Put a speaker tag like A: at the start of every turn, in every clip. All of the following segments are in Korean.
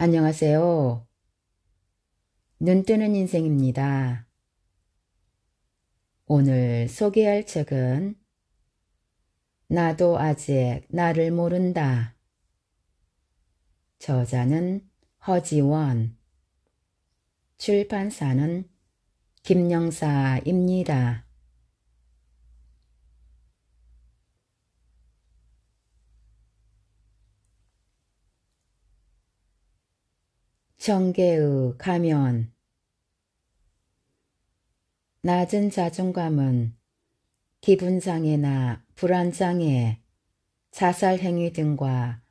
A: 안녕하세요. 눈뜨는 인생입니다. 오늘 소개할 책은 나도 아직 나를 모른다. 저자는 허지원, 출판사는 김영사입니다. 청계의 가면. 낮은 자존감은 기분장애나 불안장애, 자살 행위 등과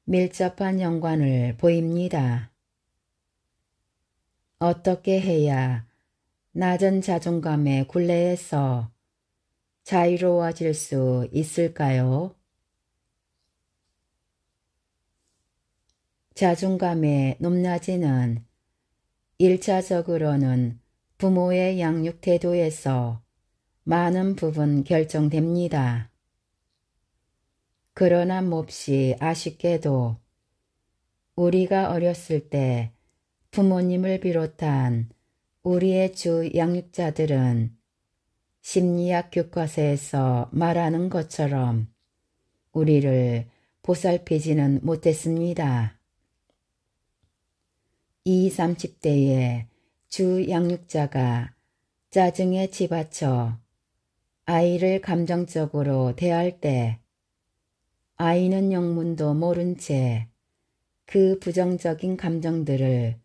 A: 밀접한 연관을 보입니다. 어떻게 해야 낮은 자존감의 굴레에서 자유로워질 수 있을까요? 자존감의 높낮이는 1차적으로는 부모의 양육 태도에서 많은 부분 결정됩니다. 그러나 몹시 아쉽게도 우리가 어렸을 때 부모님을 비롯한 우리의 주 양육자들은 심리학 교과서에서 말하는 것처럼 우리를 보살피지는 못했습니다. 20, 30대의 주 양육자가 짜증에 치받쳐 아이를 감정적으로 대할 때 아이는 영문도 모른 채 그 부정적인 감정들을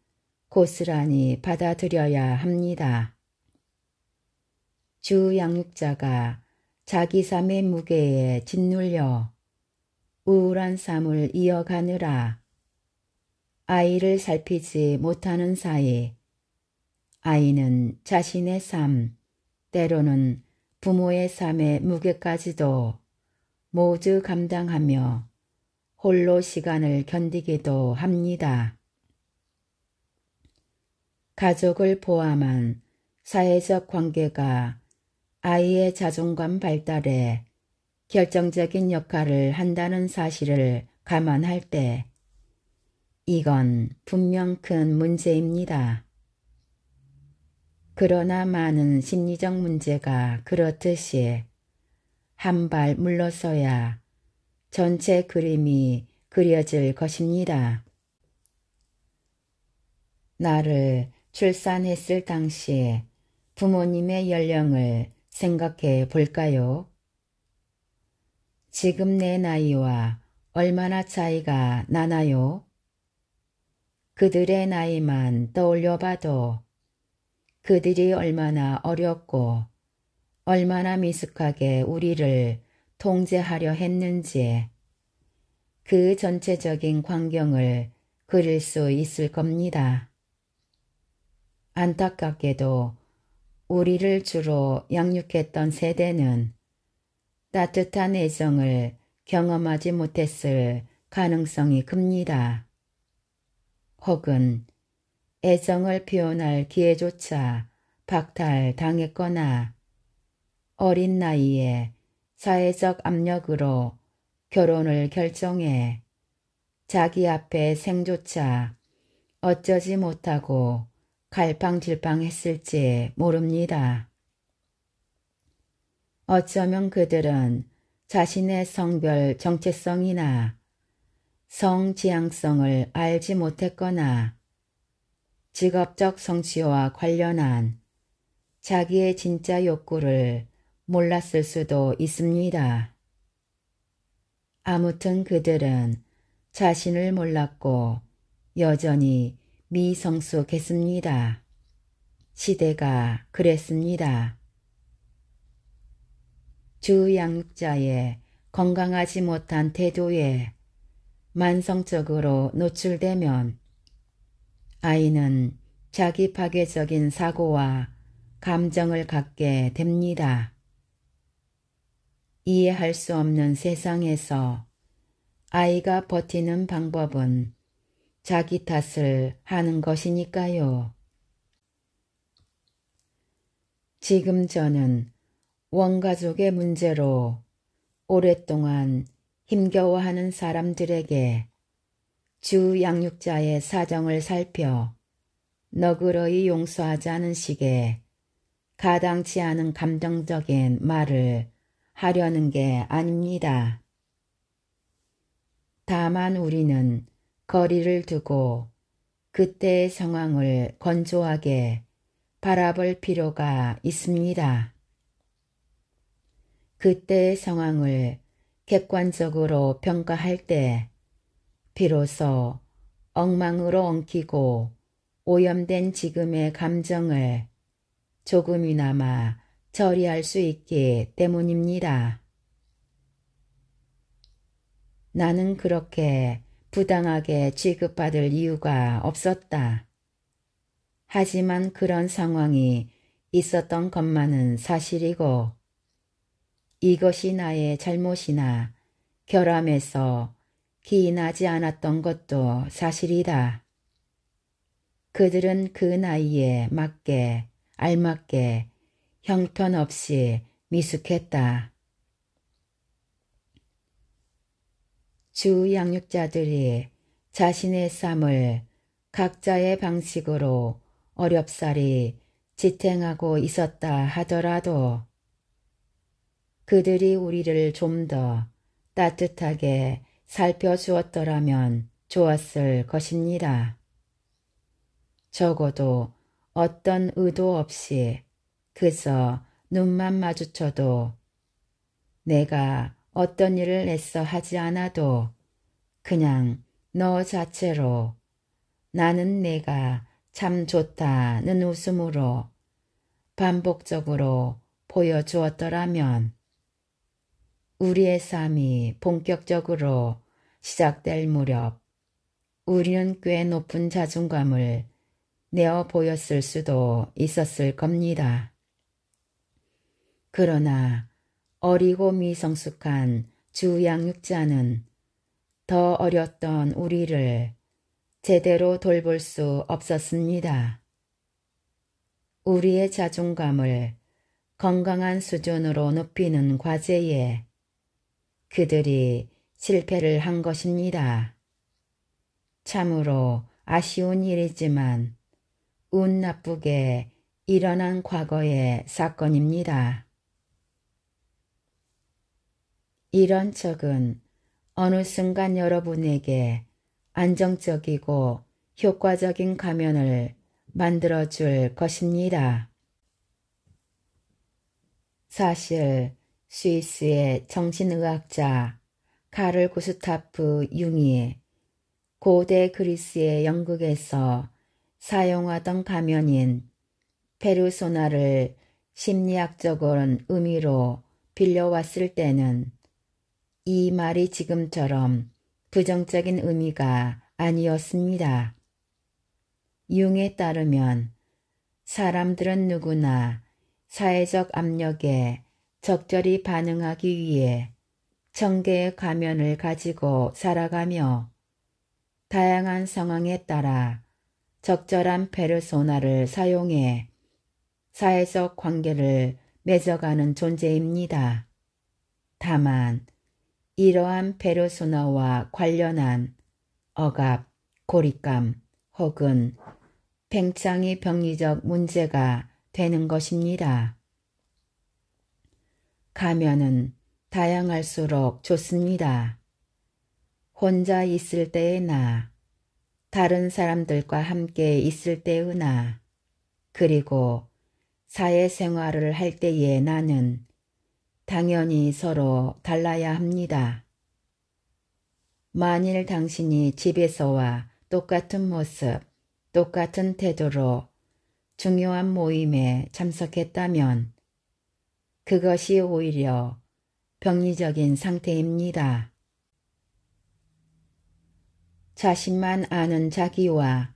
A: 고스란히 받아들여야 합니다. 주 양육자가 자기 삶의 무게에 짓눌려 우울한 삶을 이어가느라 아이를 살피지 못하는 사이 아이는 자신의 삶, 때로는 부모의 삶의 무게까지도 모두 감당하며 홀로 시간을 견디기도 합니다. 가족을 포함한 사회적 관계가 아이의 자존감 발달에 결정적인 역할을 한다는 사실을 감안할 때 이건 분명 큰 문제입니다. 그러나 많은 심리적 문제가 그렇듯이 한 발 물러서야 전체 그림이 그려질 것입니다. 나를 출산했을 당시 부모님의 연령을 생각해 볼까요? 지금 내 나이와 얼마나 차이가 나나요? 그들의 나이만 떠올려 봐도 그들이 얼마나 어렸고 얼마나 미숙하게 우리를 통제하려 했는지 그 전체적인 광경을 그릴 수 있을 겁니다. 안타깝게도 우리를 주로 양육했던 세대는 따뜻한 애정을 경험하지 못했을 가능성이 큽니다. 혹은 애정을 표현할 기회조차 박탈당했거나 어린 나이에 사회적 압력으로 결혼을 결정해 자기 앞에 생조차 어쩌지 못하고 갈팡질팡했을지 모릅니다. 어쩌면 그들은 자신의 성별 정체성이나 성지향성을 알지 못했거나 직업적 성취와 관련한 자기의 진짜 욕구를 몰랐을 수도 있습니다. 아무튼 그들은 자신을 몰랐고 여전히 미성숙했습니다. 시대가 그랬습니다. 주 양육자의 건강하지 못한 태도에 만성적으로 노출되면 아이는 자기 파괴적인 사고와 감정을 갖게 됩니다. 이해할 수 없는 세상에서 아이가 버티는 방법은 자기 탓을 하는 것이니까요. 지금 저는 원가족의 문제로 오랫동안 힘겨워하는 사람들에게 주 양육자의 사정을 살펴 너그러이 용서하자는 식의 가당치 않은 감정적인 말을 하려는 게 아닙니다. 다만 우리는 거리를 두고 그때의 상황을 건조하게 바라볼 필요가 있습니다. 그때의 상황을 객관적으로 평가할 때 비로소 엉망으로 엉키고 오염된 지금의 감정을 조금이나마 처리할 수 있기 때문입니다. 나는 그렇게 부당하게 취급받을 이유가 없었다. 하지만 그런 상황이 있었던 것만은 사실이고 이것이 나의 잘못이나 결함에서 기인하지 않았던 것도 사실이다. 그들은 그 나이에 맞게 알맞게 형편없이 미숙했다. 주 양육자들이 자신의 삶을 각자의 방식으로 어렵사리 지탱하고 있었다 하더라도 그들이 우리를 좀 더 따뜻하게 살펴주었더라면 좋았을 것입니다. 적어도 어떤 의도 없이 그저 눈만 마주쳐도 내가 어떤 일을 애써 하지 않아도 그냥 너 자체로 나는 내가 참 좋다는 웃음으로 반복적으로 보여주었더라면 우리의 삶이 본격적으로 시작될 무렵 우리는 꽤 높은 자존감을 내어 보였을 수도 있었을 겁니다. 그러나 어리고 미성숙한 주양육자는 더 어렸던 우리를 제대로 돌볼 수 없었습니다. 우리의 자존감을 건강한 수준으로 높이는 과제에 그들이 실패를 한 것입니다. 참으로 아쉬운 일이지만 운 나쁘게 일어난 과거의 사건입니다. 이런 척은 어느 순간 여러분에게 안정적이고 효과적인 가면을 만들어줄 것입니다. 사실 스위스의 정신의학자 카를 구스타프 융이 고대 그리스의 영국에서 사용하던 가면인 페르소나를 심리학적인 의미로 빌려왔을 때는 이 말이 지금처럼 부정적인 의미가 아니었습니다. 융에 따르면 사람들은 누구나 사회적 압력에 적절히 반응하기 위해 1000개의 가면을 가지고 살아가며 다양한 상황에 따라 적절한 페르소나를 사용해 사회적 관계를 맺어가는 존재입니다. 다만 이러한 페르소나와 관련한 억압, 고립감 혹은 팽창이 병리적 문제가 되는 것입니다. 가면은 다양할수록 좋습니다. 혼자 있을 때의 나, 다른 사람들과 함께 있을 때의 나, 그리고 사회생활을 할 때의 나는 당연히 서로 달라야 합니다. 만일 당신이 집에서와 똑같은 모습, 똑같은 태도로 중요한 모임에 참석했다면 그것이 오히려 병리적인 상태입니다. 자신만 아는 자기와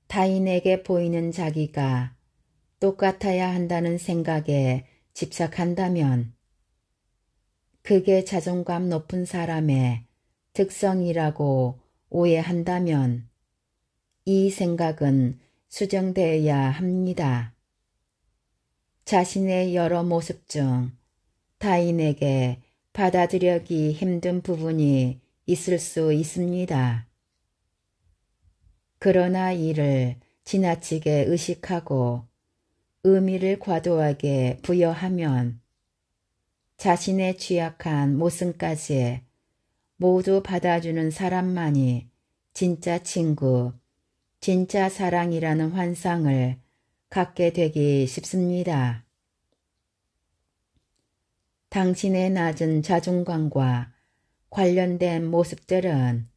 A: 타인에게 보이는 자기가 똑같아야 한다는 생각에 집착한다면 그게 자존감 높은 사람의 특성이라고 오해한다면 이 생각은 수정되어야 합니다. 자신의 여러 모습 중 타인에게 받아들여기 힘든 부분이 있을 수 있습니다. 그러나 이를 지나치게 의식하고 의미를 과도하게 부여하면 자신의 취약한 모습까지 모두 받아주는 사람만이 진짜 친구, 진짜 사랑이라는 환상을 갖게 되기 쉽습니다. 당신의 낮은 자존감과 관련된 모습들은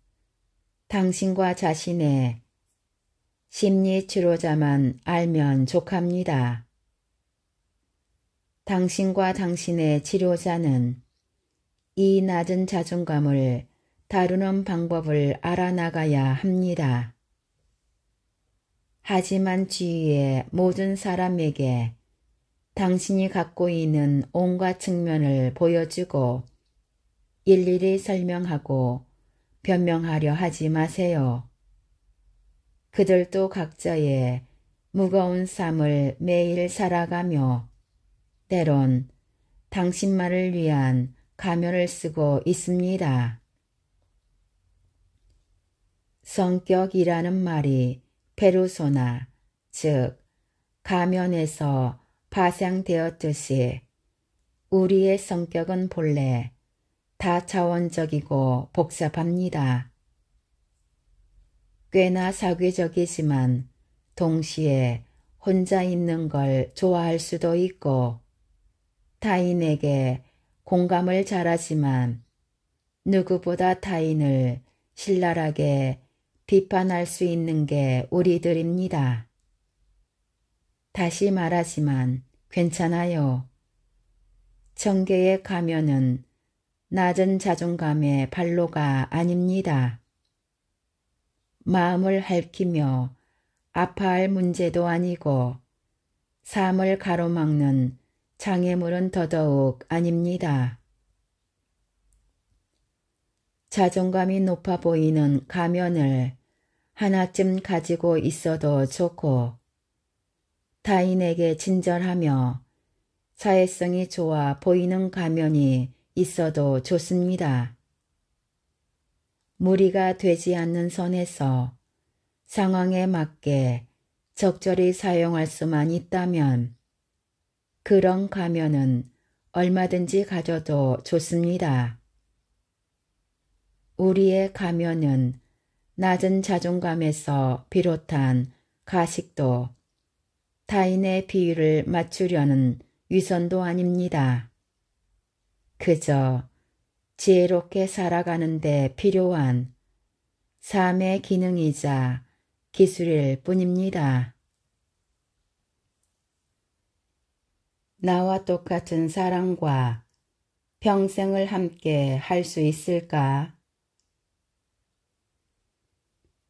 A: 당신과 자신의 심리 치료자만 알면 족합니다. 당신과 당신의 치료자는 이 낮은 자존감을 다루는 방법을 알아나가야 합니다. 하지만 주위의 모든 사람에게 당신이 갖고 있는 온갖 측면을 보여주고 일일이 설명하고 변명하려 하지 마세요. 그들도 각자의 무거운 삶을 매일 살아가며 때론 당신만을 위한 가면을 쓰고 있습니다. 성격이라는 말이 페르소나, 즉 가면에서 파생되었듯이 우리의 성격은 본래 다차원적이고 복잡합니다. 꽤나 사교적이지만 동시에 혼자 있는 걸 좋아할 수도 있고 타인에게 공감을 잘하지만 누구보다 타인을 신랄하게 비판할 수 있는 게 우리들입니다. 다시 말하지만 괜찮아요. 청계의 가면은 낮은 자존감의 발로가 아닙니다. 마음을 핥히며 아파할 문제도 아니고 삶을 가로막는 장애물은 더더욱 아닙니다. 자존감이 높아 보이는 가면을 하나쯤 가지고 있어도 좋고 타인에게 친절하며 사회성이 좋아 보이는 가면이 있어도 좋습니다. 무리가 되지 않는 선에서 상황에 맞게 적절히 사용할 수만 있다면 그런 가면은 얼마든지 가져도 좋습니다. 우리의 가면은 낮은 자존감에서 비롯한 가식도 타인의 비위를 맞추려는 위선도 아닙니다. 그저 지혜롭게 살아가는 데 필요한 삶의 기능이자 기술일 뿐입니다. 나와 똑같은 사람과 평생을 함께 할 수 있을까?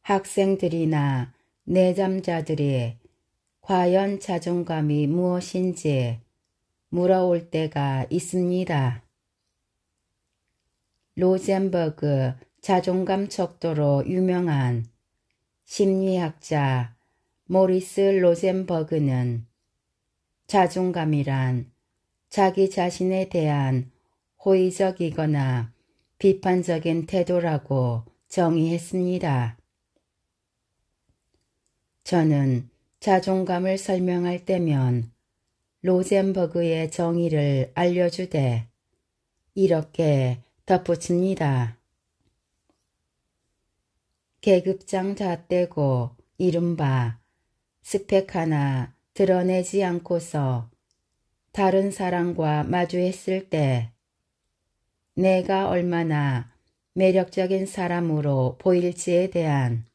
A: 학생들이나 내잠자들이 과연 자존감이 무엇인지 물어올 때가 있습니다. 로젠버그 자존감 척도로 유명한 심리학자 모리스 로젠버그는 자존감이란 자기 자신에 대한 호의적이거나 비판적인 태도라고 정의했습니다. 저는 자존감을 설명할 때면 로젠버그의 정의를 알려주되 이렇게 덧붙입니다. 계급장 잣대고 이른바 스펙 하나 드러내지 않고서 다른 사람과 마주했을 때 내가 얼마나 매력적인 사람으로 보일지에 대한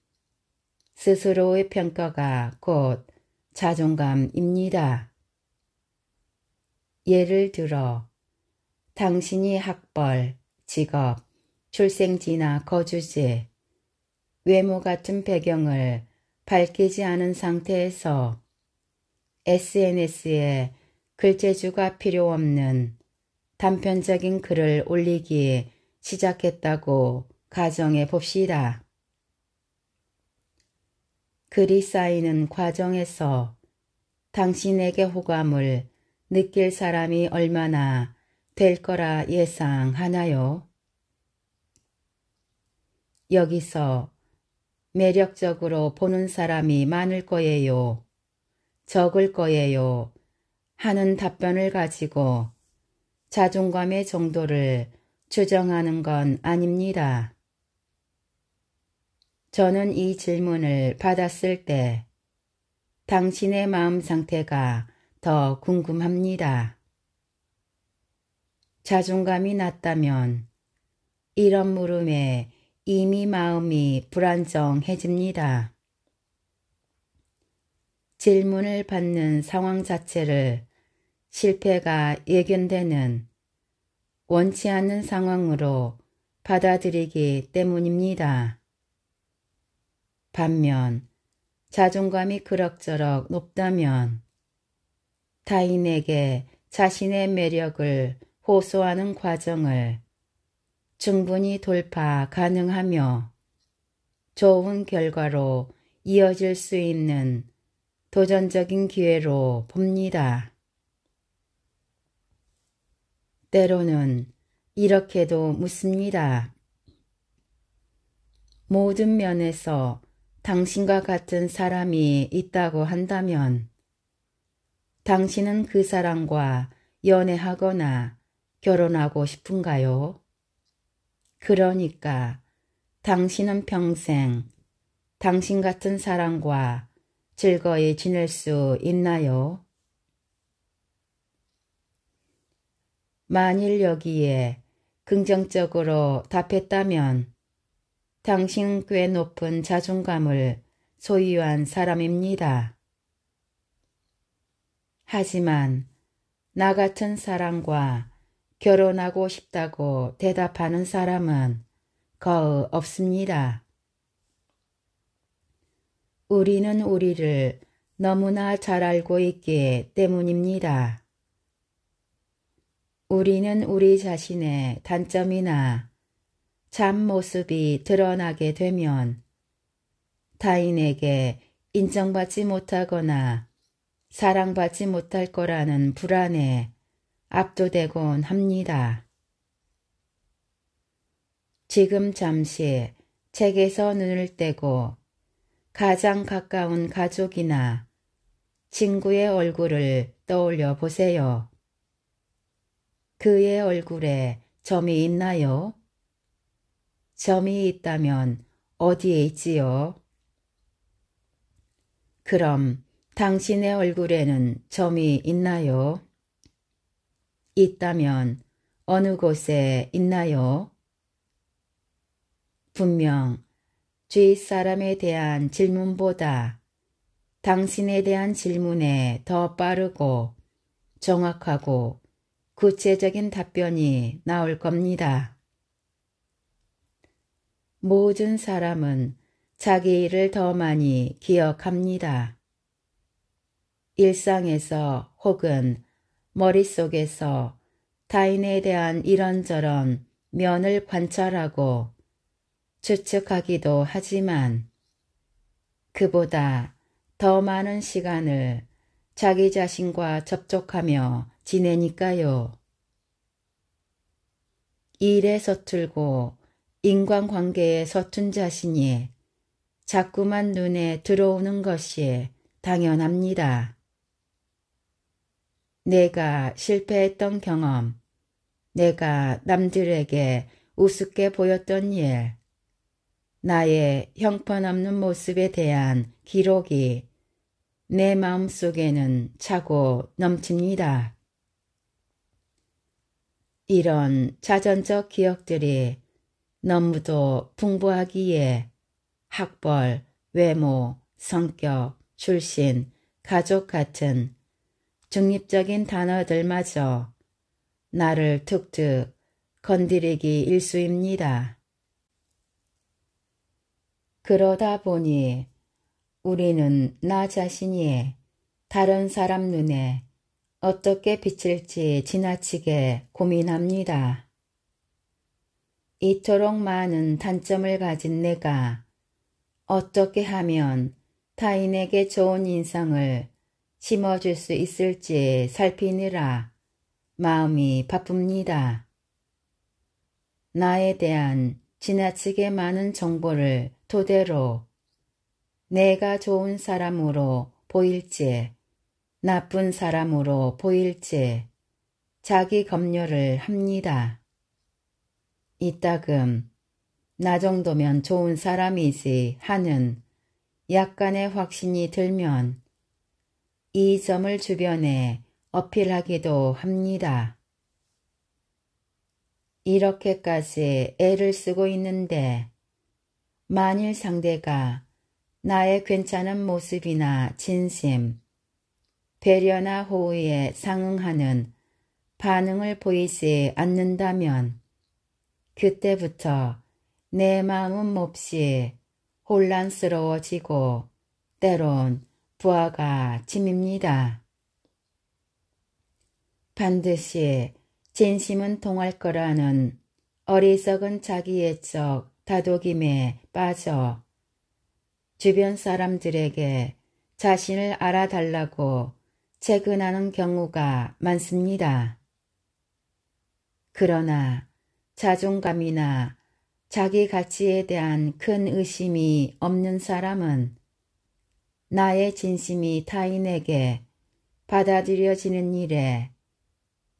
A: 스스로의 평가가 곧 자존감입니다. 예를 들어 당신이 학벌, 직업, 출생지나 거주지, 외모 같은 배경을 밝히지 않은 상태에서 SNS에 글재주가 필요 없는 단편적인 글을 올리기 시작했다고 가정해 봅시다. 글이 쌓이는 과정에서 당신에게 호감을 느낄 사람이 얼마나 될 거라 예상하나요? 여기서 매력적으로 보는 사람이 많을 거예요, 적을 거예요 하는 답변을 가지고 자존감의 정도를 추정하는 건 아닙니다. 저는 이 질문을 받았을 때 당신의 마음 상태가 더 궁금합니다. 자존감이 낮다면 이런 물음에 이미 마음이 불안정해집니다. 질문을 받는 상황 자체를 실패가 예견되는 원치 않는 상황으로 받아들이기 때문입니다. 반면 자존감이 그럭저럭 높다면 타인에게 자신의 매력을 호소하는 과정을 충분히 돌파 가능하며 좋은 결과로 이어질 수 있는 도전적인 기회로 봅니다. 때로는 이렇게도 묻습니다. 모든 면에서 당신과 같은 사람이 있다고 한다면 당신은 그 사람과 연애하거나 결혼하고 싶은가요? 그러니까 당신은 평생 당신 같은 사람과 즐거이 지낼 수 있나요? 만일 여기에 긍정적으로 답했다면 당신은 꽤 높은 자존감을 소유한 사람입니다. 하지만 나 같은 사람과 결혼하고 싶다고 대답하는 사람은 거의 없습니다. 우리는 우리를 너무나 잘 알고 있기 때문입니다. 우리는 우리 자신의 단점이나 참 모습이 드러나게 되면 타인에게 인정받지 못하거나 사랑받지 못할 거라는 불안에 압도되곤 합니다. 지금 잠시 책에서 눈을 떼고 가장 가까운 가족이나 친구의 얼굴을 떠올려 보세요. 그의 얼굴에 점이 있나요? 점이 있다면 어디에 있지요? 그럼 당신의 얼굴에는 점이 있나요? 있다면 어느 곳에 있나요? 분명 주위 사람에 대한 질문보다 당신에 대한 질문에 더 빠르고 정확하고 구체적인 답변이 나올 겁니다. 모든 사람은 자기 일을 더 많이 기억합니다. 일상에서 혹은 머릿속에서 타인에 대한 이런저런 면을 관찰하고 추측하기도 하지만 그보다 더 많은 시간을 자기 자신과 접촉하며 지내니까요. 일에 서툴고 인간관계에 서툰 자신이 자꾸만 눈에 들어오는 것이 당연합니다. 내가 실패했던 경험, 내가 남들에게 우습게 보였던 일, 나의 형편없는 모습에 대한 기록이 내 마음속에는 차고 넘칩니다. 이런 자전적 기억들이 너무도 풍부하기에 학벌, 외모, 성격, 출신, 가족 같은 중립적인 단어들마저 나를 툭툭 건드리기 일쑤입니다. 그러다 보니 우리는 나 자신이 다른 사람 눈에 어떻게 비칠지 지나치게 고민합니다. 이토록 많은 단점을 가진 내가 어떻게 하면 타인에게 좋은 인상을 심어줄 수 있을지 살피느라 마음이 바쁩니다. 나에 대한 지나치게 많은 정보를 토대로 내가 좋은 사람으로 보일지 나쁜 사람으로 보일지 자기 검열을 합니다. 이따금 나 정도면 좋은 사람이지 하는 약간의 확신이 들면 이 점을 주변에 어필하기도 합니다. 이렇게까지 애를 쓰고 있는데 만일 상대가 나의 괜찮은 모습이나 진심, 배려나 호의에 상응하는 반응을 보이지 않는다면 그때부터 내 마음은 몹시 혼란스러워지고 때론 부하가 짐입니다. 반드시 진심은 통할 거라는 어리석은 자기애적 다독임에 빠져 주변 사람들에게 자신을 알아달라고 채근하는 경우가 많습니다. 그러나 자존감이나 자기 가치에 대한 큰 의심이 없는 사람은 나의 진심이 타인에게 받아들여지는 일에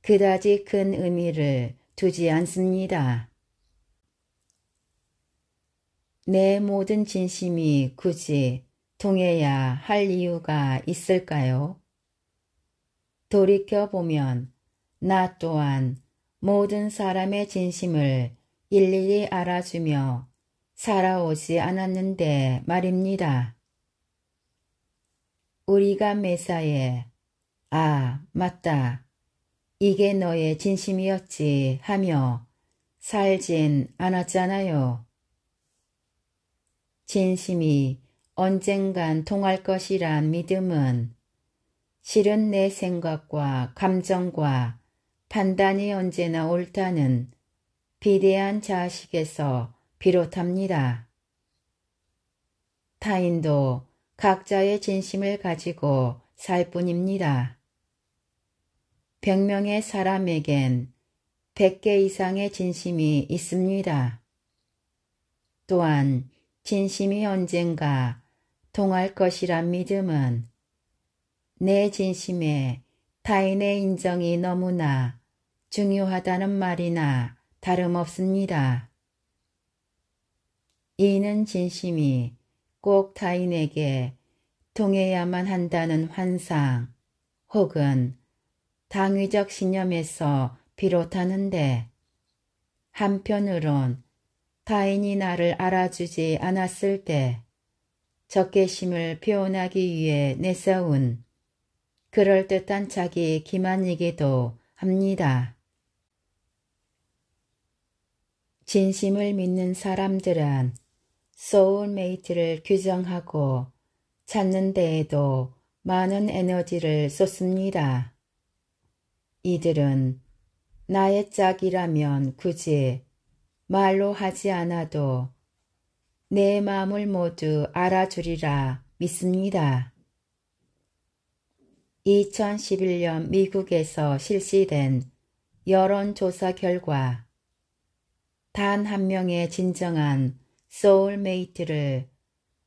A: 그다지 큰 의미를 두지 않습니다. 내 모든 진심이 굳이 통해야 할 이유가 있을까요? 돌이켜보면 나 또한 모든 사람의 진심을 일일이 알아주며 살아오지 않았는데 말입니다. 우리가 매사에 아, 맞다. 이게 너의 진심이었지 하며 살진 않았잖아요. 진심이 언젠간 통할 것이란 믿음은 실은 내 생각과 감정과 판단이 언제나 옳다는 비대한 자식에서 비롯합니다. 타인도 각자의 진심을 가지고 살 뿐입니다. 100명의 사람에겐 100개 이상의 진심이 있습니다. 또한 진심이 언젠가 통할 것이란 믿음은 내 진심에 타인의 인정이 너무나 중요하다는 말이나 다름없습니다. 이는 진심이 꼭 타인에게 통해야만 한다는 환상 혹은 당위적 신념에서 비롯하는데 한편으론 타인이 나를 알아주지 않았을 때 적개심을 표현하기 위해 내세운 그럴듯한 자기 기만이기도 합니다. 진심을 믿는 사람들은 소울메이트를 규정하고 찾는 데에도 많은 에너지를 쏟습니다. 이들은 나의 짝이라면 굳이 말로 하지 않아도 내 마음을 모두 알아주리라 믿습니다. 2011년 미국에서 실시된 여론조사 결과 단 한 명의 진정한 소울메이트를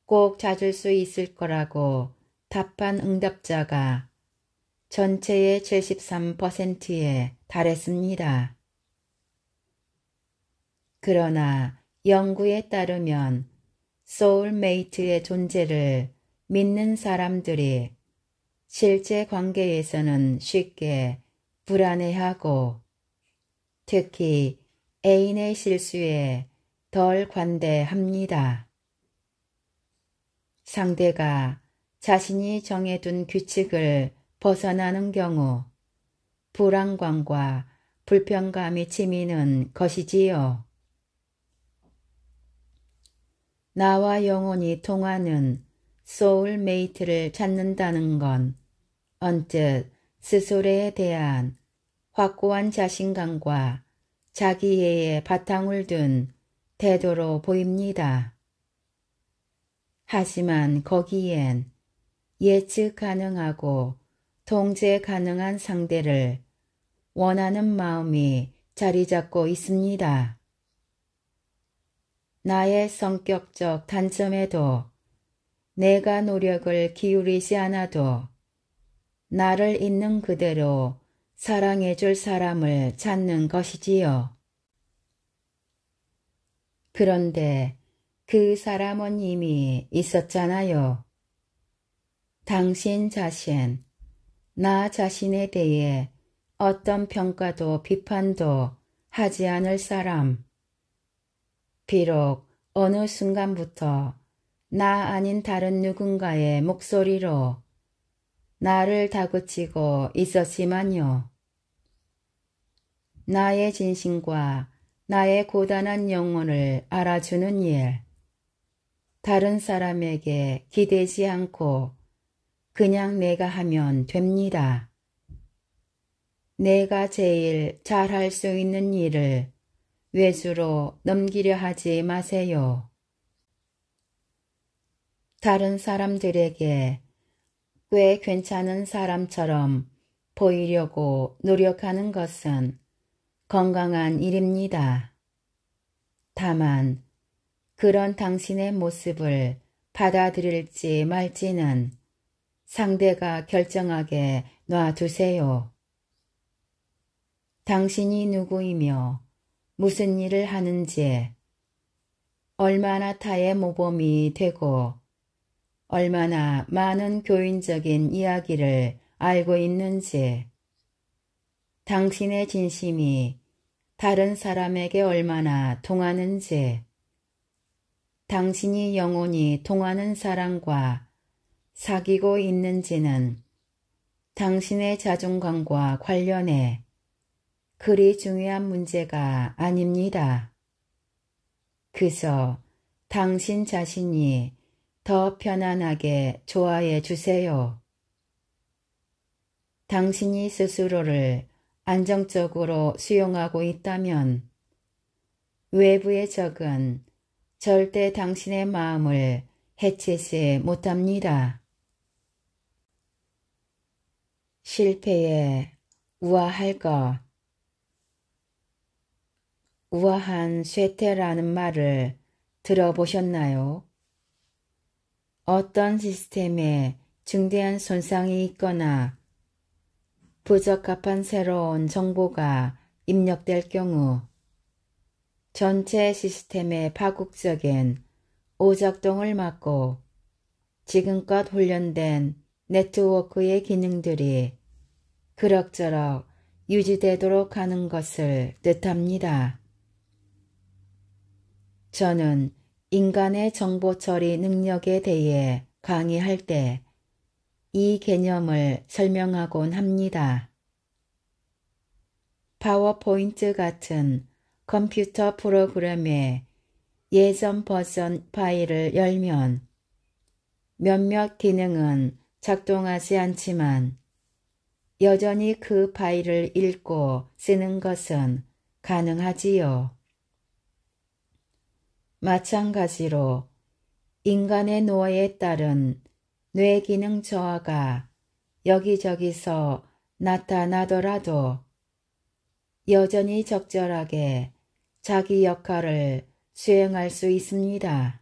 A: 꼭 찾을 수 있을 거라고 답한 응답자가 전체의 73%에 달했습니다. 그러나 연구에 따르면 소울메이트의 존재를 믿는 사람들이 실제 관계에서는 쉽게 불안해하고 특히 애인의 실수에 덜 관대합니다. 상대가 자신이 정해둔 규칙을 벗어나는 경우 불안감과 불편감이 치미는 것이지요. 나와 영혼이 통하는 소울메이트를 찾는다는 건 언뜻 스스로에 대한 확고한 자신감과 자기애에 바탕을 둔 태도로 보입니다. 하지만 거기엔 예측 가능하고 통제 가능한 상대를 원하는 마음이 자리 잡고 있습니다. 나의 성격적 단점에도 내가 노력을 기울이지 않아도 나를 있는 그대로 사랑해 줄 사람을 찾는 것이지요. 그런데 그 사람은 이미 있었잖아요. 당신 자신, 나 자신에 대해 어떤 평가도 비판도 하지 않을 사람. 비록 어느 순간부터 나 아닌 다른 누군가의 목소리로 나를 다그치고 있었지만요. 나의 진심과 나의 고단한 영혼을 알아주는 일, 다른 사람에게 기대지 않고 그냥 내가 하면 됩니다. 내가 제일 잘할 수 있는 일을 외주로 넘기려 하지 마세요. 다른 사람들에게 꽤 괜찮은 사람처럼 보이려고 노력하는 것은 건강한 일입니다. 다만 그런 당신의 모습을 받아들일지 말지는 상대가 결정하게 놔두세요. 당신이 누구이며 무슨 일을 하는지, 얼마나 타의 모범이 되고 얼마나 많은 교인적인 이야기를 알고 있는지, 당신의 진심이 다른 사람에게 얼마나 통하는지, 당신이 영원히 통하는 사람과 사귀고 있는지는 당신의 자존감과 관련해 그리 중요한 문제가 아닙니다. 그저 당신 자신이 더 편안하게 좋아해 주세요. 당신이 스스로를 안정적으로 수용하고 있다면 외부의 적은 절대 당신의 마음을 해치지 못합니다. 실패에 우아할 것. 우아한 쇠퇴라는 말을 들어보셨나요? 어떤 시스템에 중대한 손상이 있거나 부적합한 새로운 정보가 입력될 경우 전체 시스템의 파국적인 오작동을 막고 지금껏 훈련된 네트워크의 기능들이 그럭저럭 유지되도록 하는 것을 뜻합니다. 저는 인간의 정보 처리 능력에 대해 강의할 때 이 개념을 설명하곤 합니다. 파워포인트 같은 컴퓨터 프로그램의 예전 버전 파일을 열면 몇몇 기능은 작동하지 않지만 여전히 그 파일을 읽고 쓰는 것은 가능하지요. 마찬가지로 인간의 노화에 따른 뇌기능 저하가 여기저기서 나타나더라도 여전히 적절하게 자기 역할을 수행할 수 있습니다.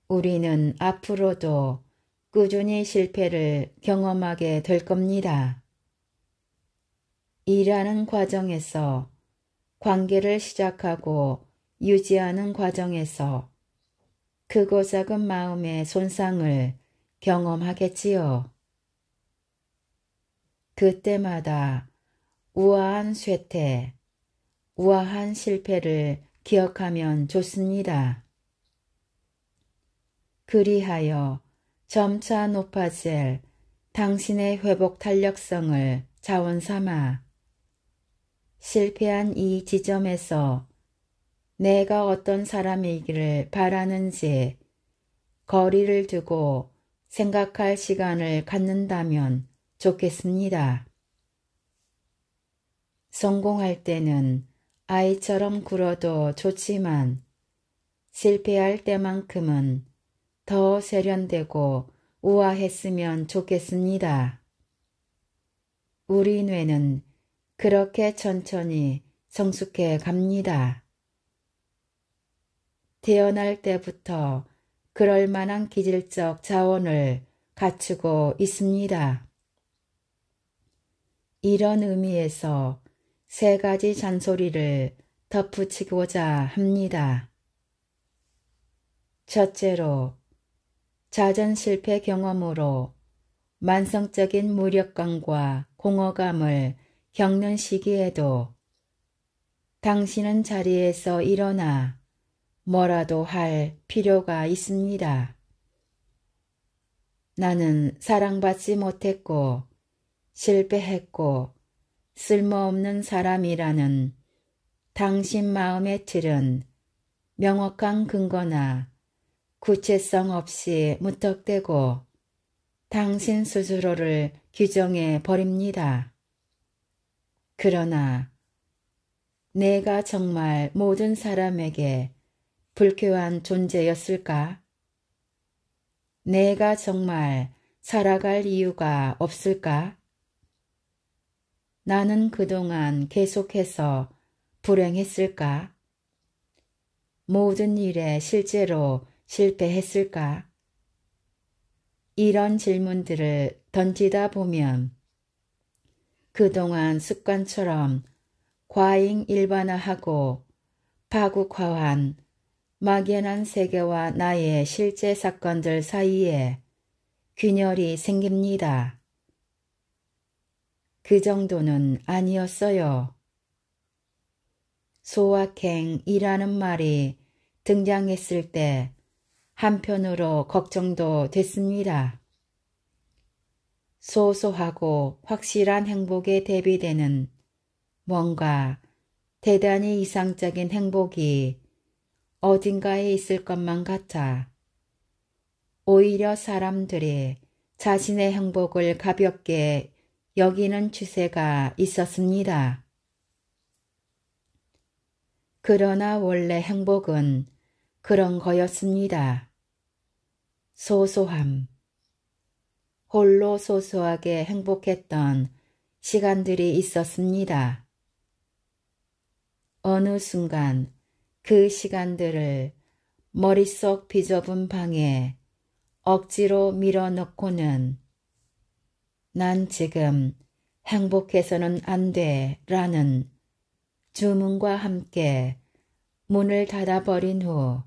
A: 우리는 앞으로도 꾸준히 실패를 경험하게 될 겁니다. 일하는 과정에서, 관계를 시작하고 유지하는 과정에서 크고 작은 마음의 손상을 경험하겠지요. 그때마다 우아한 쇠퇴, 우아한 실패를 기억하면 좋습니다. 그리하여 점차 높아질 당신의 회복 탄력성을 자원 삼아 실패한 이 지점에서 내가 어떤 사람이기를 바라는지 거리를 두고 생각할 시간을 갖는다면 좋겠습니다. 성공할 때는 아이처럼 굴어도 좋지만 실패할 때만큼은 더 세련되고 우아했으면 좋겠습니다. 우리 뇌는 그렇게 천천히 성숙해 갑니다. 태어날 때부터 그럴 만한 기질적 자원을 갖추고 있습니다. 이런 의미에서 세 가지 잔소리를 덧붙이고자 합니다. 첫째로, 자전 실패 경험으로 만성적인 무력감과 공허감을 겪는 시기에도 당신은 자리에서 일어나 뭐라도 할 필요가 있습니다. 나는 사랑받지 못했고 실패했고 쓸모없는 사람이라는 당신 마음의 틀은 명확한 근거나 구체성 없이 무턱대고 당신 스스로를 규정해 버립니다. 그러나 내가 정말 모든 사람에게 불쾌한 존재였을까? 내가 정말 살아갈 이유가 없을까? 나는 그동안 계속해서 불행했을까? 모든 일에 실제로 실패했을까? 이런 질문들을 던지다 보면 그동안 습관처럼 과잉 일반화하고 파국화한 막연한 세계와 나의 실제 사건들 사이에 균열이 생깁니다. 그 정도는 아니었어요. 소확행이라는 말이 등장했을 때 한편으로 걱정도 됐습니다. 소소하고 확실한 행복에 대비되는 뭔가 대단히 이상적인 행복이 어딘가에 있을 것만 같아 오히려 사람들이 자신의 행복을 가볍게 여기는 추세가 있었습니다. 그러나 원래 행복은 그런 거였습니다. 소소함. 홀로 소소하게 행복했던 시간들이 있었습니다. 어느 순간 그 시간들을 머릿속 비좁은 방에 억지로 밀어넣고는 난 지금 행복해서는 안 돼 라는 주문과 함께 문을 닫아버린 후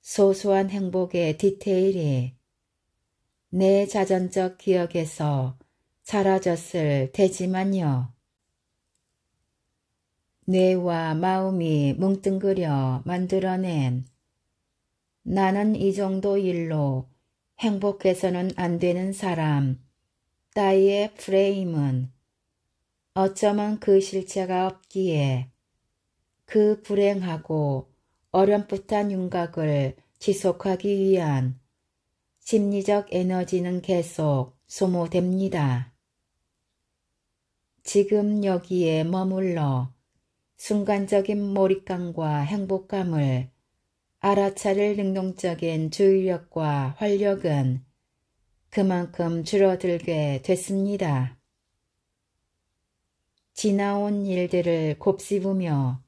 A: 소소한 행복의 디테일이 내 자전적 기억에서 사라졌을 테지만요. 뇌와 마음이 뭉뚱그려 만들어낸 나는 이 정도 일로 행복해서는 안 되는 사람 따위의 프레임은 어쩌면 그 실체가 없기에 그 불행하고 어렴풋한 윤곽을 지속하기 위한 심리적 에너지는 계속 소모됩니다. 지금 여기에 머물러 순간적인 몰입감과 행복감을 알아차릴 능동적인 주의력과 활력은 그만큼 줄어들게 됐습니다. 지나온 일들을 곱씹으며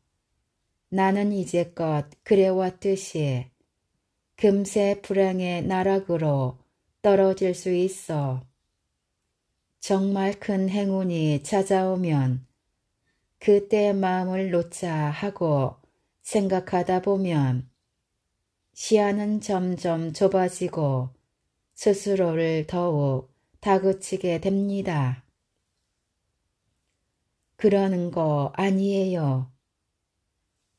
A: 나는 이제껏 그래왔듯이 금세 불행의 나락으로 떨어질 수 있어 정말 큰 행운이 찾아오면 그때 마음을 놓자 하고 생각하다 보면 시야는 점점 좁아지고 스스로를 더욱 다그치게 됩니다. 그러는 거 아니에요.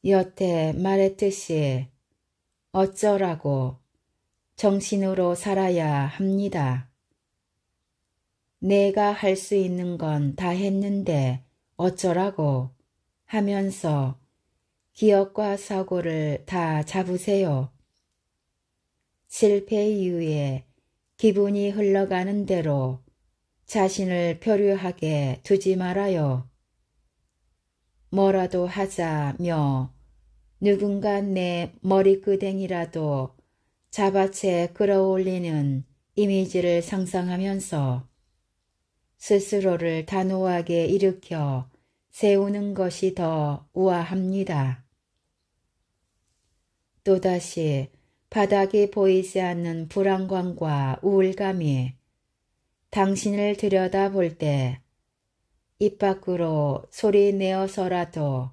A: 여태 말했듯이 어쩌라고 정신으로 살아야 합니다. 내가 할 수 있는 건 다 했는데 어쩌라고 하면서 기억과 사고를 다 잡으세요. 실패 이후에 기분이 흘러가는 대로 자신을 표류하게 두지 말아요. 뭐라도 하자며 누군가 내 머리끄댕이라도 잡아채 끌어올리는 이미지를 상상하면서 스스로를 단호하게 일으켜 세우는 것이 더 우아합니다. 또다시 바닥이 보이지 않는 불안감과 우울감이 당신을 들여다볼 때 입 밖으로 소리 내어서라도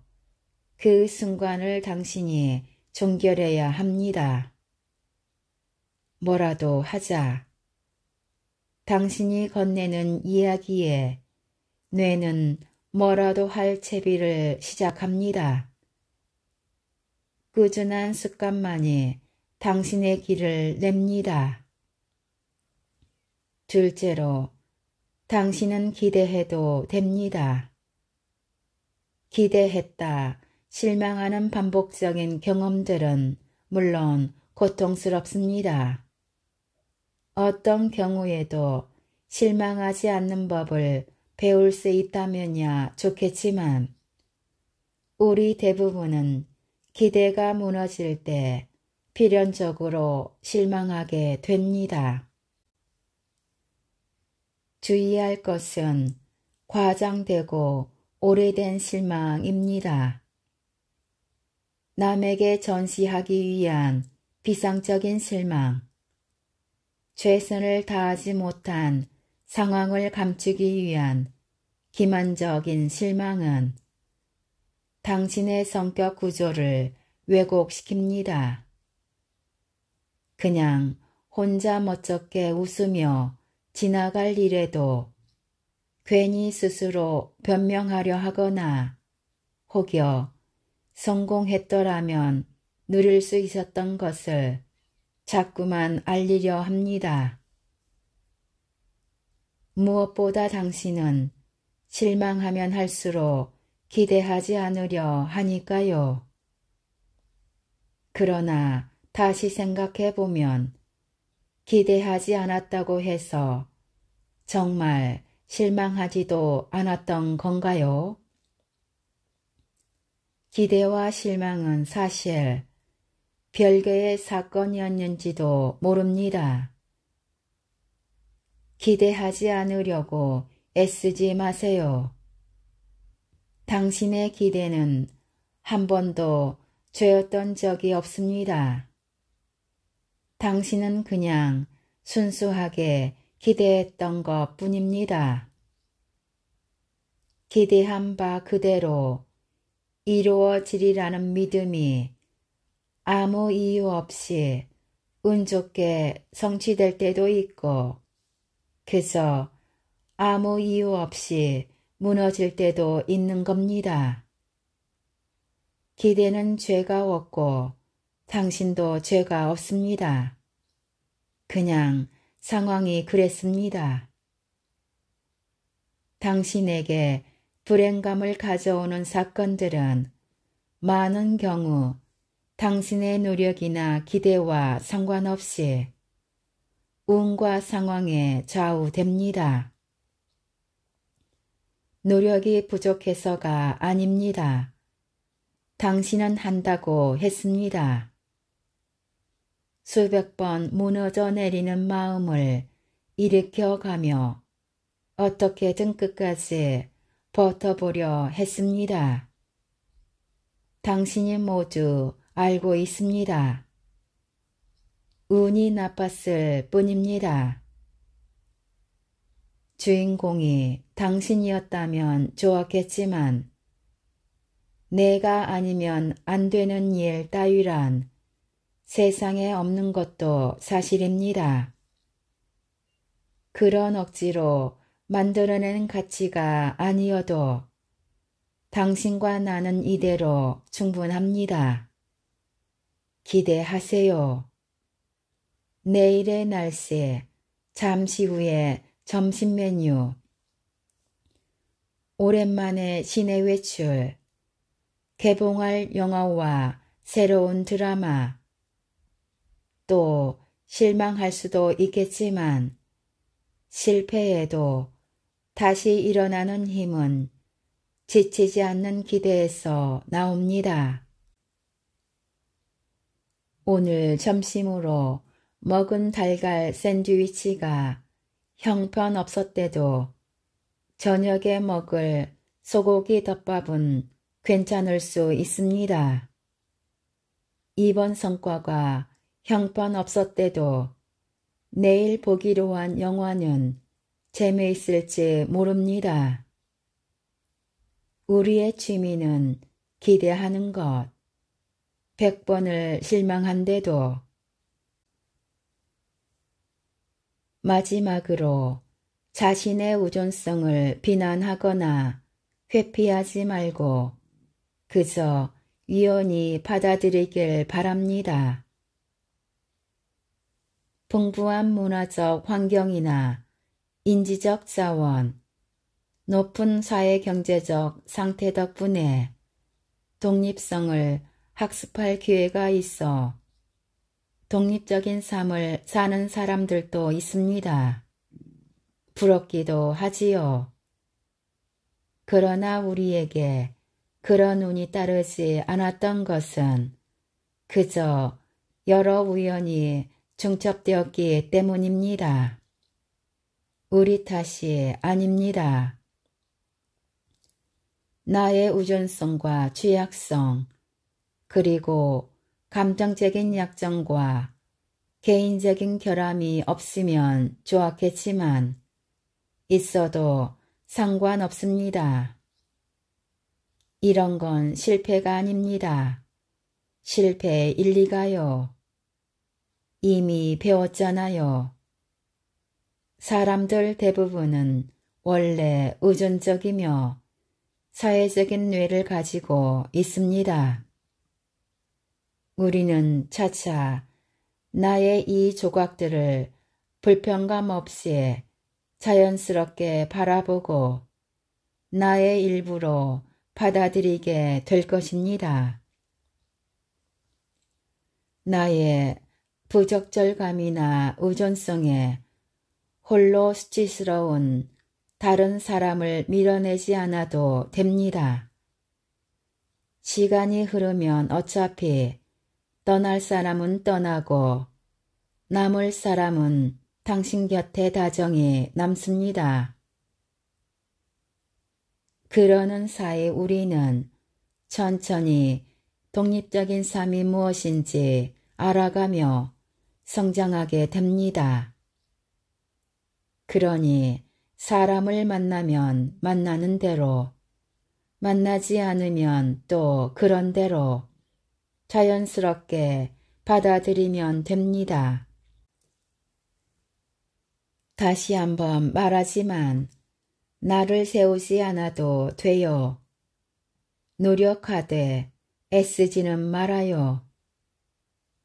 A: 그 순간을 당신이 종결해야 합니다. 뭐라도 하자. 당신이 건네는 이야기에 뇌는 뭐라도 할 채비를 시작합니다. 꾸준한 습관만이 당신의 길을 냅니다. 둘째로, 당신은 기대해도 됩니다. 기대했다, 실망하는 반복적인 경험들은 물론 고통스럽습니다. 어떤 경우에도 실망하지 않는 법을 배울 수 있다면야 좋겠지만 우리 대부분은 기대가 무너질 때 필연적으로 실망하게 됩니다. 주의할 것은 과장되고 오래된 실망입니다. 남에게 전시하기 위한 비상적인 실망, 최선을 다하지 못한 상황을 감추기 위한 기만적인 실망은 당신의 성격 구조를 왜곡시킵니다. 그냥 혼자 멋쩍게 웃으며 지나갈 일에도 괜히 스스로 변명하려 하거나 혹여 성공했더라면 누릴 수 있었던 것을 자꾸만 알리려 합니다. 무엇보다 당신은 실망하면 할수록 기대하지 않으려 하니까요. 그러나 다시 생각해보면 기대하지 않았다고 해서 정말 실망하지도 않았던 건가요? 기대와 실망은 사실 별개의 사건이었는지도 모릅니다. 기대하지 않으려고 애쓰지 마세요. 당신의 기대는 한 번도 죄였던 적이 없습니다. 당신은 그냥 순수하게 기대했던 것 뿐입니다. 기대한 바 그대로 이루어지리라는 믿음이 아무 이유 없이 운 좋게 성취될 때도 있고 그저 아무 이유 없이 무너질 때도 있는 겁니다. 기대는 죄가 없고 당신도 죄가 없습니다. 그냥 상황이 그랬습니다. 당신에게 불행감을 가져오는 사건들은 많은 경우 당신의 노력이나 기대와 상관없이 운과 상황에 좌우됩니다. 노력이 부족해서가 아닙니다. 당신은 한다고 했습니다. 수백 번 무너져 내리는 마음을 일으켜가며 어떻게든 끝까지 버텨보려 했습니다. 당신이 모두 알고 있습니다. 운이 나빴을 뿐입니다. 주인공이 당신이었다면 좋았겠지만 내가 아니면 안 되는 일 따위란 세상에 없는 것도 사실입니다. 그런 억지로 만들어낸 가치가 아니어도 당신과 나는 이대로 충분합니다. 기대하세요. 내일의 날씨, 잠시 후에 점심 메뉴, 오랜만에 시내 외출, 개봉할 영화와 새로운 드라마, 또 실망할 수도 있겠지만 실패해도 다시 일어나는 힘은 지치지 않는 기대에서 나옵니다. 오늘 점심으로 먹은 달걀 샌드위치가 형편없었대도 저녁에 먹을 소고기 덮밥은 괜찮을 수 있습니다. 이번 성과가 형편없었대도 내일 보기로 한 영화는 재미있을지 모릅니다. 우리의 취미는 기대하는 것. 100번을 실망한데도. 마지막으로 자신의 우존성을 비난하거나 회피하지 말고 그저 유연히 받아들이길 바랍니다. 풍부한 문화적 환경이나 인지적 자원, 높은 사회경제적 상태 덕분에 독립성을 학습할 기회가 있어 독립적인 삶을 사는 사람들도 있습니다. 부럽기도 하지요. 그러나 우리에게 그런 운이 따르지 않았던 것은 그저 여러 우연이 중첩되었기 때문입니다. 우리 탓이 아닙니다. 나의 우존성과 취약성, 그리고 감정적인 약점과 개인적인 결함이 없으면 좋았겠지만 있어도 상관없습니다. 이런 건 실패가 아닙니다. 실패의 일리가요. 이미 배웠잖아요. 사람들 대부분은 원래 의존적이며 사회적인 뇌를 가지고 있습니다. 우리는 차차 나의 이 조각들을 불편감 없이 자연스럽게 바라보고 나의 일부로 받아들이게 될 것입니다. 나의 부적절감이나 의존성에 홀로 수치스러운 다른 사람을 밀어내지 않아도 됩니다. 시간이 흐르면 어차피 떠날 사람은 떠나고 남을 사람은 당신 곁에 다정히 남습니다. 그러는 사이 우리는 천천히 독립적인 삶이 무엇인지 알아가며 성장하게 됩니다. 그러니 사람을 만나면 만나는 대로, 만나지 않으면 또 그런 대로 자연스럽게 받아들이면 됩니다. 다시 한번 말하지만 나를 세우지 않아도 돼요. 노력하되 애쓰지는 말아요.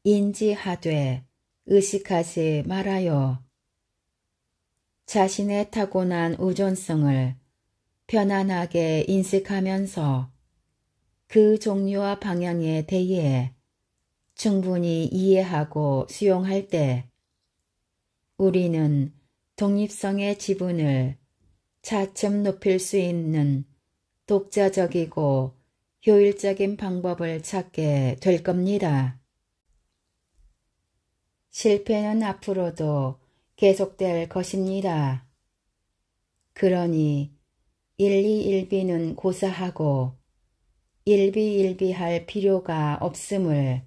A: 인지하되 의식하지 말아요. 자신의 타고난 우존성을 편안하게 인식하면서 그 종류와 방향에 대해 충분히 이해하고 수용할 때 우리는 독립성의 지분을 차츰 높일 수 있는 독자적이고 효율적인 방법을 찾게 될 겁니다. 실패는 앞으로도 계속될 것입니다. 그러니 일리일비는 고사하고 일비일비할 필요가 없음을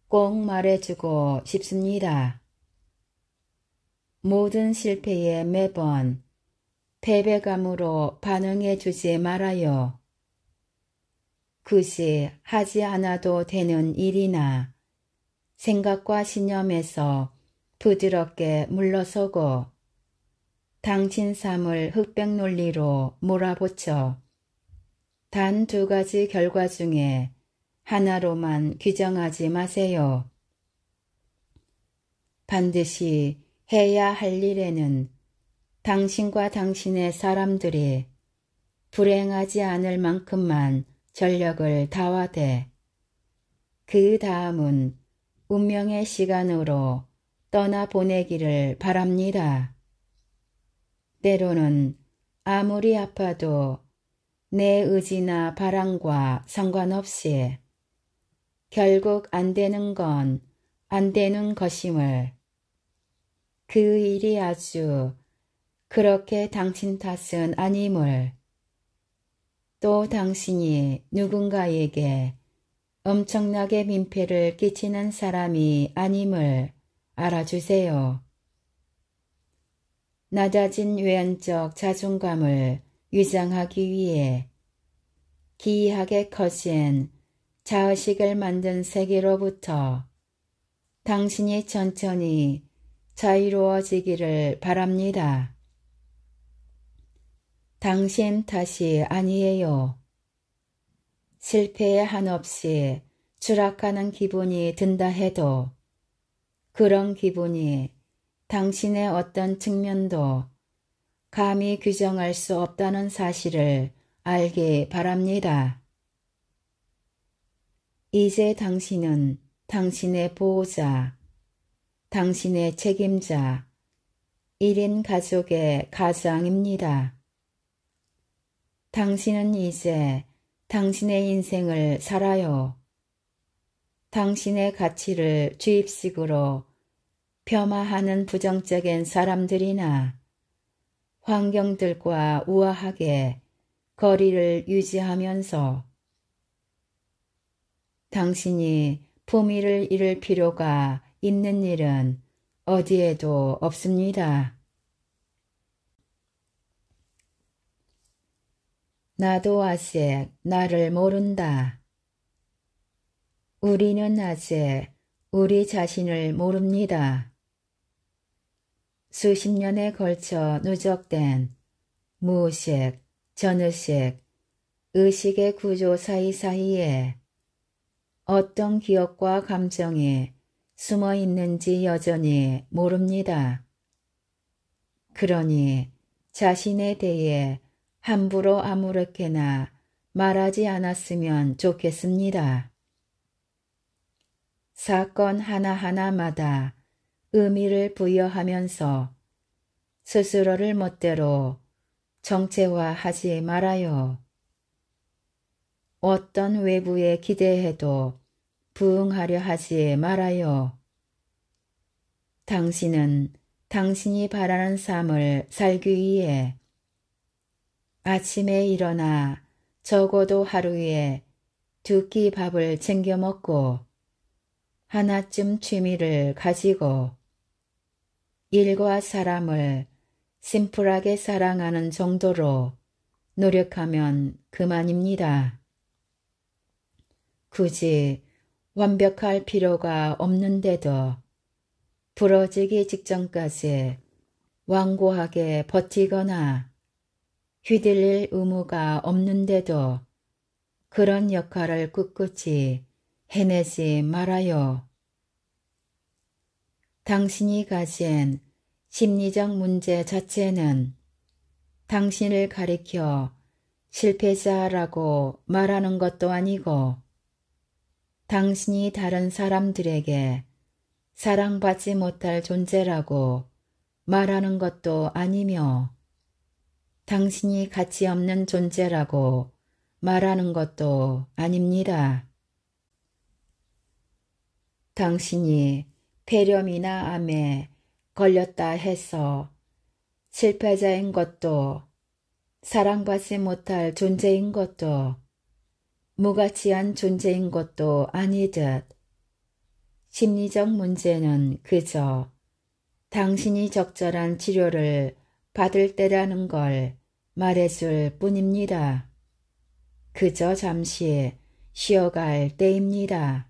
A: 꼭 말해주고 싶습니다. 모든 실패에 매번 패배감으로 반응해주지 말아요. 굳이 하지 않아도 되는 일이나 생각과 신념에서 부드럽게 물러서고 당신 삶을 흑백 논리로 몰아붙여 단 2가지 결과 중에 하나로만 규정하지 마세요. 반드시 해야 할 일에는 당신과 당신의 사람들이 불행하지 않을 만큼만 전력을 다하되 그 다음은 운명의 시간으로 떠나보내기를 바랍니다. 때로는 아무리 아파도 내 의지나 바람과 상관없이 결국 안 되는 건 안 되는 것임을, 그 일이 아주 그렇게 당신 탓은 아님을, 또 당신이 누군가에게 엄청나게 민폐를 끼치는 사람이 아님을 알아주세요. 낮아진 외연적 자존감을 위장하기 위해 기이하게 커진 자의식을 만든 세계로부터 당신이 천천히 자유로워지기를 바랍니다. 당신 탓이 아니에요. 실패에 한없이 추락하는 기분이 든다 해도 그런 기분이 당신의 어떤 측면도 감히 규정할 수 없다는 사실을 알기 바랍니다. 이제 당신은 당신의 보호자, 당신의 책임자, 1인 가족의 가장입니다. 당신은 이제 당신의 인생을 살아요. 당신의 가치를 주입식으로 폄하하는 부정적인 사람들이나 환경들과 우아하게 거리를 유지하면서 당신이 품위를 잃을 필요가 있는 일은 어디에도 없습니다. 나도 아직 나를 모른다. 우리는 아직 우리 자신을 모릅니다. 수십 년에 걸쳐 누적된 무의식, 전의식, 의식의 구조 사이사이에 어떤 기억과 감정이 숨어 있는지 여전히 모릅니다. 그러니 자신에 대해 함부로 아무렇게나 말하지 않았으면 좋겠습니다. 사건 하나하나마다 의미를 부여하면서 스스로를 멋대로 정체화하지 말아요. 어떤 외부에 기대해도 부응하려 하지 말아요. 당신은 당신이 바라는 삶을 살기 위해 아침에 일어나 적어도 하루에 2끼 밥을 챙겨 먹고 하나쯤 취미를 가지고 일과 사람을 심플하게 사랑하는 정도로 노력하면 그만입니다. 굳이 완벽할 필요가 없는데도 부러지기 직전까지 완고하게 버티거나 휘둘릴 의무가 없는데도 그런 역할을 꿋꿋이 해내지 말아요. 당신이 가진 심리적 문제 자체는 당신을 가리켜 실패자라고 말하는 것도 아니고 당신이 다른 사람들에게 사랑받지 못할 존재라고 말하는 것도 아니며 당신이 가치 없는 존재라고 말하는 것도 아닙니다. 당신이 폐렴이나 암에 걸렸다 해서 실패자인 것도 사랑받지 못할 존재인 것도 무가치한 존재인 것도 아니듯 심리적 문제는 그저 당신이 적절한 치료를 받을 때라는 걸 말해줄 뿐입니다. 그저 잠시 쉬어갈 때입니다.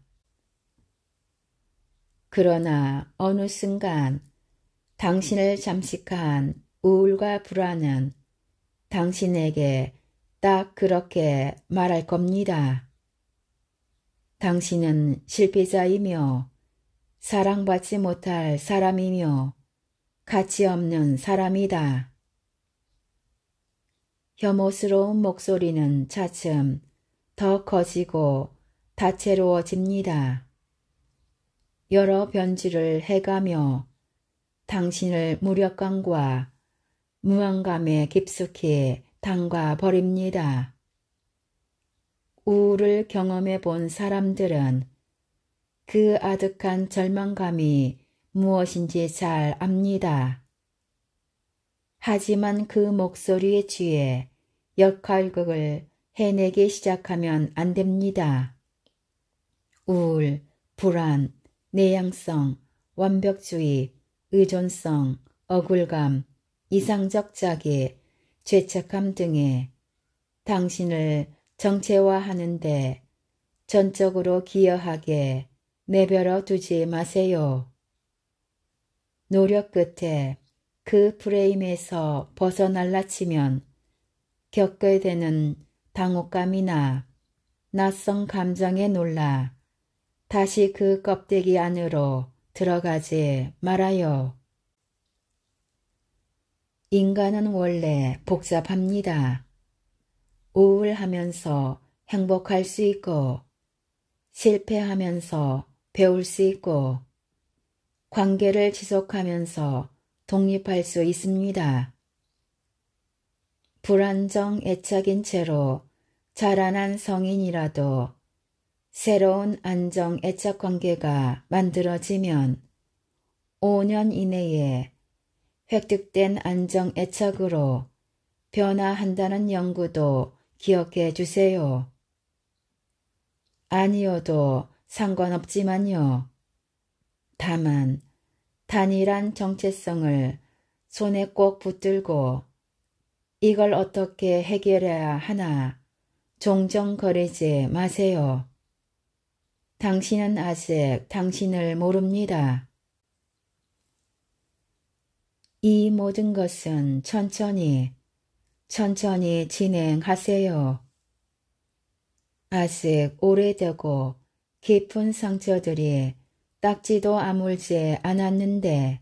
A: 그러나 어느 순간 당신을 잠식한 우울과 불안은 당신에게 딱 그렇게 말할 겁니다. 당신은 실패자이며 사랑받지 못할 사람이며 가치 없는 사람이다. 혐오스러운 목소리는 차츰 더 커지고 다채로워집니다. 여러 변질을 해가며 당신을 무력감과 무안감에 깊숙이 담가 버립니다. 우울을 경험해 본 사람들은 그 아득한 절망감이 무엇인지 잘 압니다. 하지만 그 목소리에 취해 역할극을 해내기 시작하면 안 됩니다. 우울, 불안, 내향성, 완벽주의, 의존성, 억울감, 이상적 자기, 죄책감 등에 당신을 정체화하는데 전적으로 기여하게 내버려 두지 마세요. 노력 끝에 그 프레임에서 벗어날라치면 겪게 되는 당혹감이나 낯선 감정에 놀라 다시 그 껍데기 안으로 들어가지 말아요. 인간은 원래 복잡합니다. 우울하면서 행복할 수 있고 실패하면서 배울 수 있고 관계를 지속하면서 독립할 수 있습니다. 불안정 애착인 채로 자라난 성인이라도 새로운 안정 애착 관계가 만들어지면 5년 이내에 획득된 안정 애착으로 변화한다는 연구도 기억해 주세요. 아니어도 상관없지만요. 다만 단일한 정체성을 손에 꼭 붙들고 이걸 어떻게 해결해야 하나 종정거리지 마세요. 당신은 아직 당신을 모릅니다. 이 모든 것은 천천히 진행하세요. 아직 오래되고 깊은 상처들이 딱지도 아물지 않았는데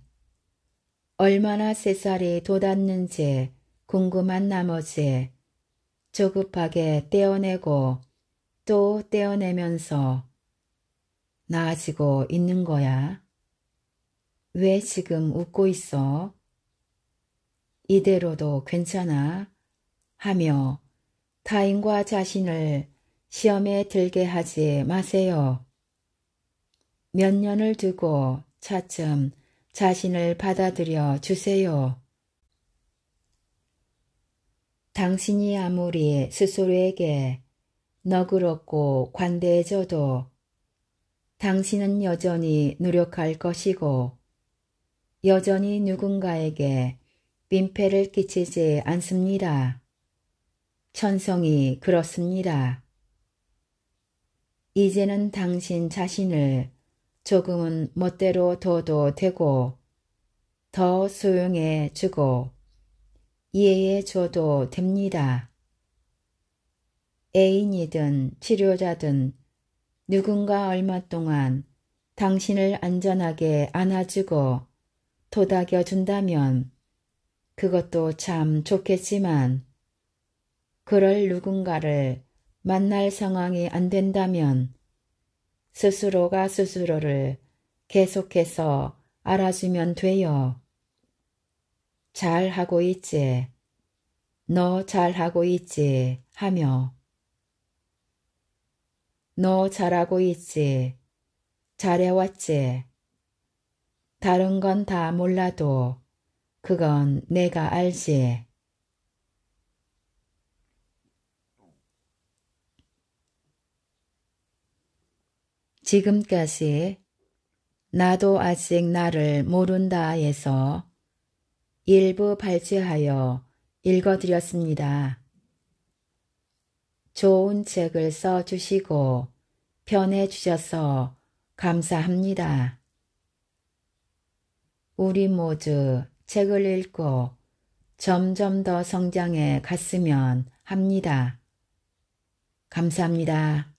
A: 얼마나 새살이 돋았는지 궁금한 나머지 조급하게 떼어내고 또 떼어내면서 나아지고 있는 거야. 왜 지금 웃고 있어? 이대로도 괜찮아? 하며 타인과 자신을 시험에 들게 하지 마세요. 몇 년을 두고 차츰 자신을 받아들여 주세요. 당신이 아무리 스스로에게 너그럽고 관대해져도 당신은 여전히 노력할 것이고 여전히 누군가에게 민폐를 끼치지 않습니다. 천성이 그렇습니다. 이제는 당신 자신을 조금은 멋대로 둬도 되고 더 소용해 주고 이해해 줘도 됩니다. 애인이든 치료자든 누군가 얼마 동안 당신을 안전하게 안아주고 토닥여준다면 그것도 참 좋겠지만 그럴 누군가를 만날 상황이 안 된다면 스스로가 스스로를 계속해서 알아주면 돼요. 잘하고 있지, 너 잘하고 있지 하며 너 잘하고 있지, 잘해왔지, 다른 건 다 몰라도 그건 내가 알지. 지금까지 나도 아직 나를 모른다에서 일부 발췌하여 읽어드렸습니다. 좋은 책을 써주시고 편해주셔서 감사합니다. 우리 모두 책을 읽고 점점 더 성장해 갔으면 합니다. 감사합니다.